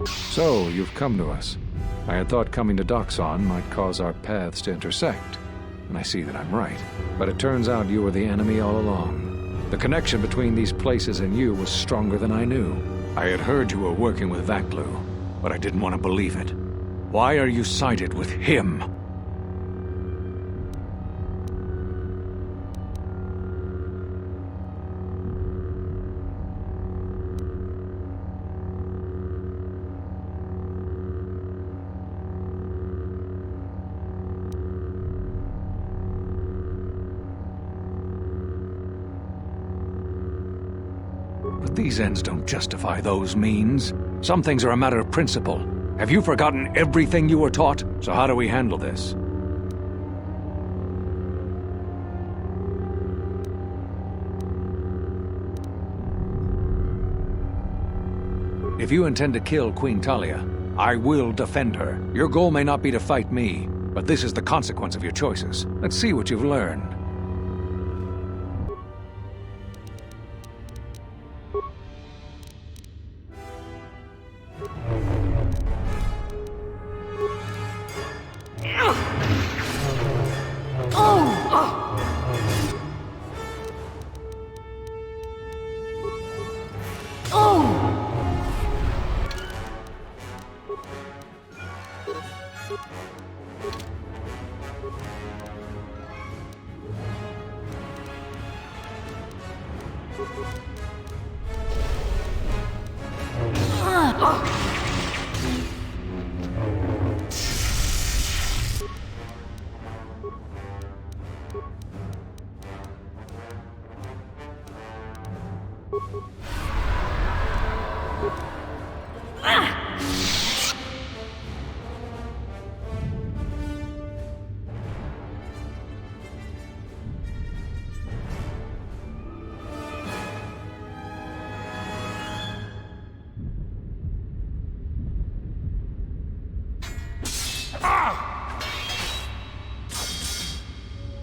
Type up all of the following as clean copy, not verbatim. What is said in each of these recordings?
So, you've come to us. I had thought coming to Doxon might cause our paths to intersect, and I see that I'm right. But it turns out you were the enemy all along. The connection between these places and you was stronger than I knew. I had heard you were working with Vaclu, but I didn't want to believe it. Why are you sided with him? But these ends don't justify those means. Some things are a matter of principle. Have you forgotten everything you were taught? So how do we handle this? If you intend to kill Queen Talia, I will defend her. Your goal may not be to fight me, but this is the consequence of your choices. Let's see what you've learned.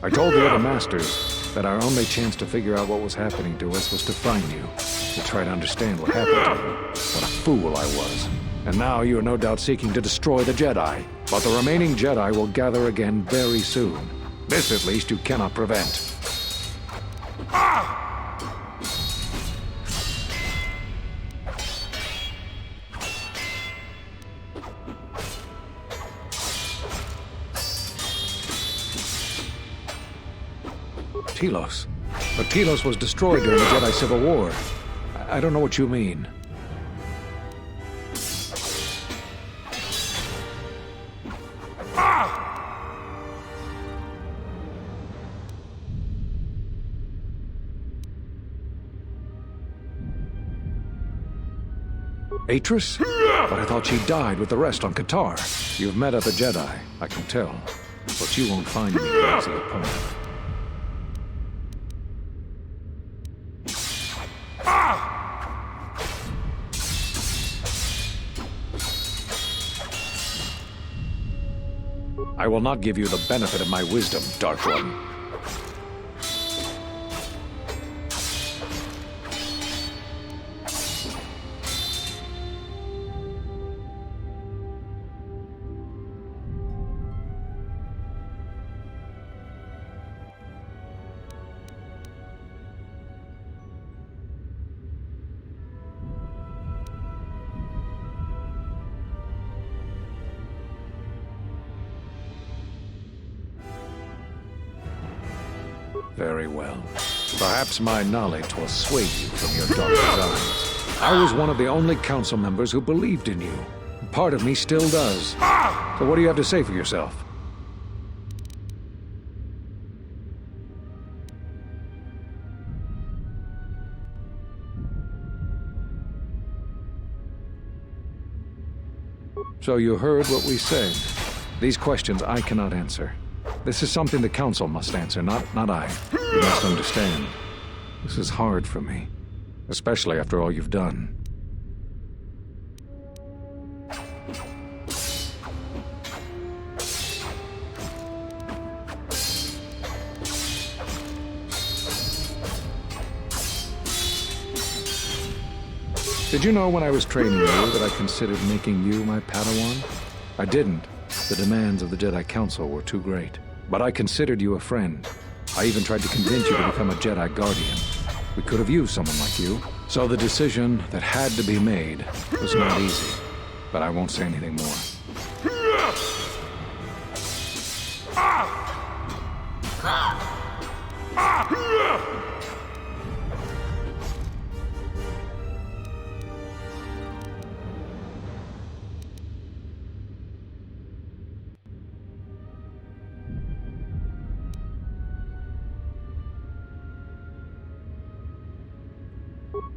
I told the other masters that our only chance to figure out what was happening to us was to find you, to try to understand what happened to you. What a fool I was. And now you are no doubt seeking to destroy the Jedi. But the remaining Jedi will gather again very soon. This, at least, you cannot prevent. Telos. But Telos was destroyed during the Jedi Civil War. I don't know what you mean. Atris? But I thought she died with the rest on KotOR. You've met other Jedi, I can tell. But you won't find me an easy opponent. I will not give you the benefit of my wisdom, Dark One. Very well. Perhaps my knowledge will sway you from your dark designs. I was one of the only council members who believed in you. Part of me still does. So what do you have to say for yourself? So you heard what we said. These questions I cannot answer. This is something the Council must answer, not I. You must understand. This is hard for me, especially after all you've done. Did you know when I was training you that I considered making you my Padawan? I didn't. The demands of the Jedi Council were too great. But I considered you a friend. I even tried to convince you to become a Jedi Guardian. We could have used someone like you. So the decision that had to be made was not easy. But I won't say anything more.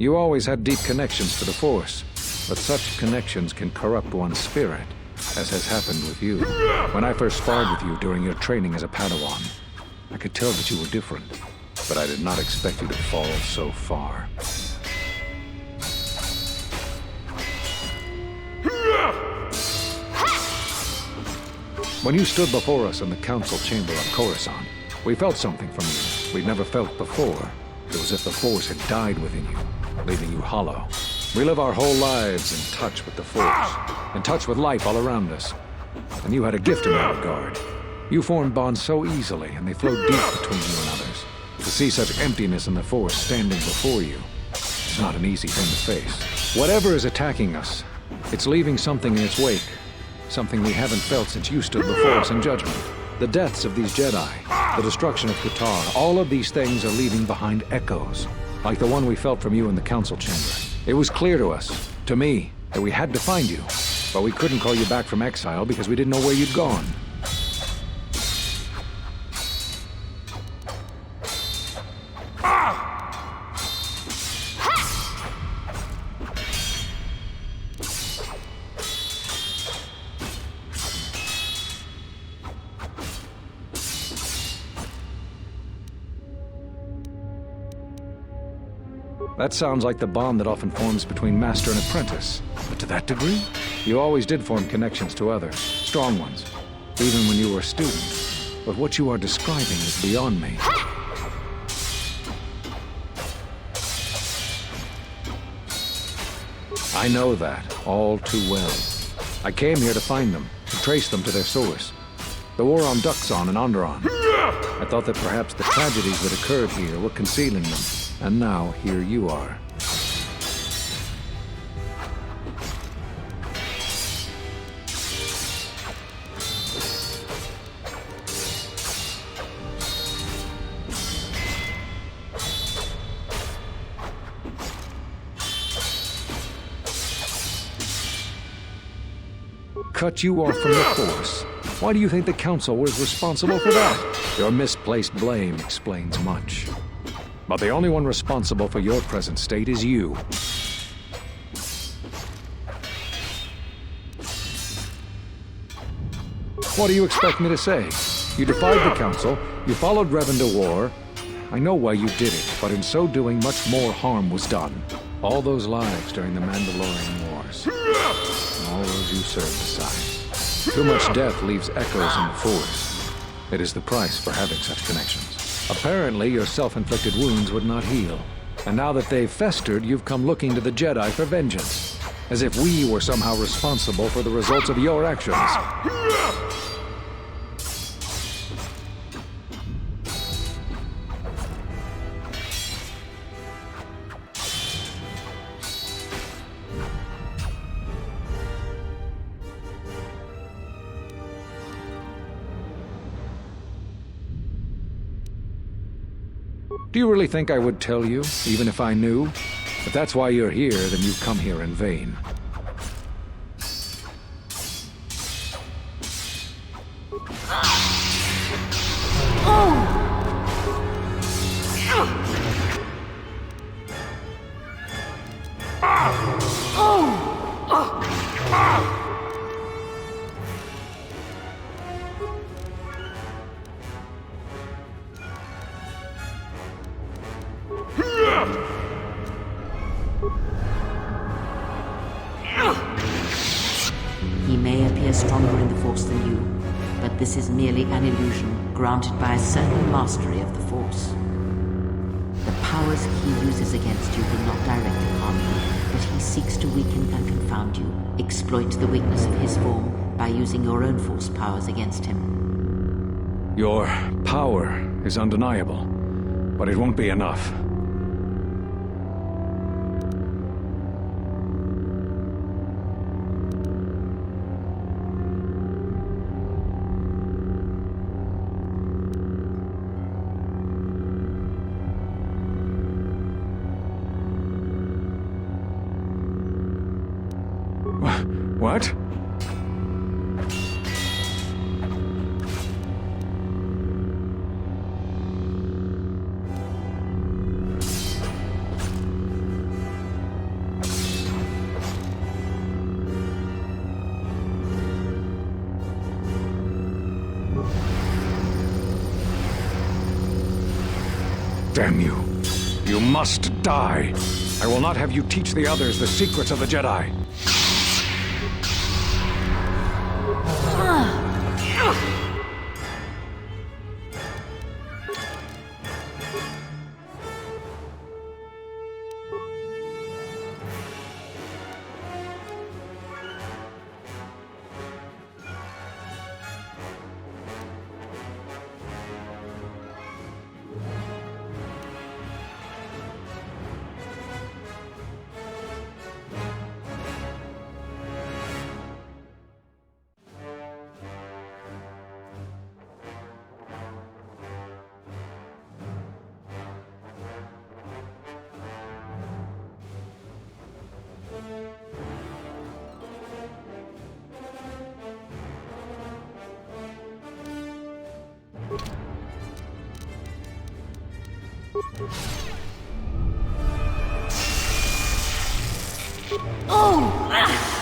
You always had deep connections to the Force, but such connections can corrupt one's spirit, as has happened with you. When I first sparred with you during your training as a Padawan, I could tell that you were different, but I did not expect you to fall so far. When you stood before us in the council chamber on Coruscant, we felt something from you we'd never felt before. It was as if the Force had died within you, leaving you hollow. We live our whole lives in touch with the Force, in touch with life all around us. And you had a gift in that regard. You formed bonds so easily, and they flowed deep between you and others. To see such emptiness in the Force standing before you, it's not an easy thing to face. Whatever is attacking us, it's leaving something in its wake. Something we haven't felt since you stood before us in judgment. The deaths of these Jedi, the destruction of KotOR, all of these things are leaving behind echoes, like the one we felt from you in the council chamber. It was clear to us, to me, that we had to find you, but we couldn't call you back from exile because we didn't know where you'd gone. That sounds like the bond that often forms between master and apprentice. But to that degree? You always did form connections to others, strong ones, even when you were a student. But what you are describing is beyond me. I know that all too well. I came here to find them, to trace them to their source. The war on Duxon and Oндероне. I thought that perhaps the tragedies that occurred here were concealing them. And now, here you are. Cut you off from the Force. Why do you think the Council was responsible for that? Your misplaced blame explains much. But the only one responsible for your present state is you. What do you expect me to say? You defied the Council, you followed Revan to war. I know why you did it, but in so doing, much more harm was done. All those lives during the Mandalorian Wars, and all those you served aside. Too much death leaves echoes in the Force. It is the price for having such connections. Apparently, your self-inflicted wounds would not heal. And now that they've festered, you've come looking to the Jedi for vengeance. As if we were somehow responsible for the results of your actions. Do you really think I would tell you, even if I knew? If that's why you're here, then you've come here in vain. He may appear stronger in the Force than you, but this is merely an illusion granted by a certain mastery of the Force. The powers he uses against you will not directly harm you, but he seeks to weaken and confound you. Exploit the weakness of his form by using your own force powers against him. Your power is undeniable, but it won't be enough. What? Damn you. You must die. I will not have you teach the others the secrets of the Jedi. Oh!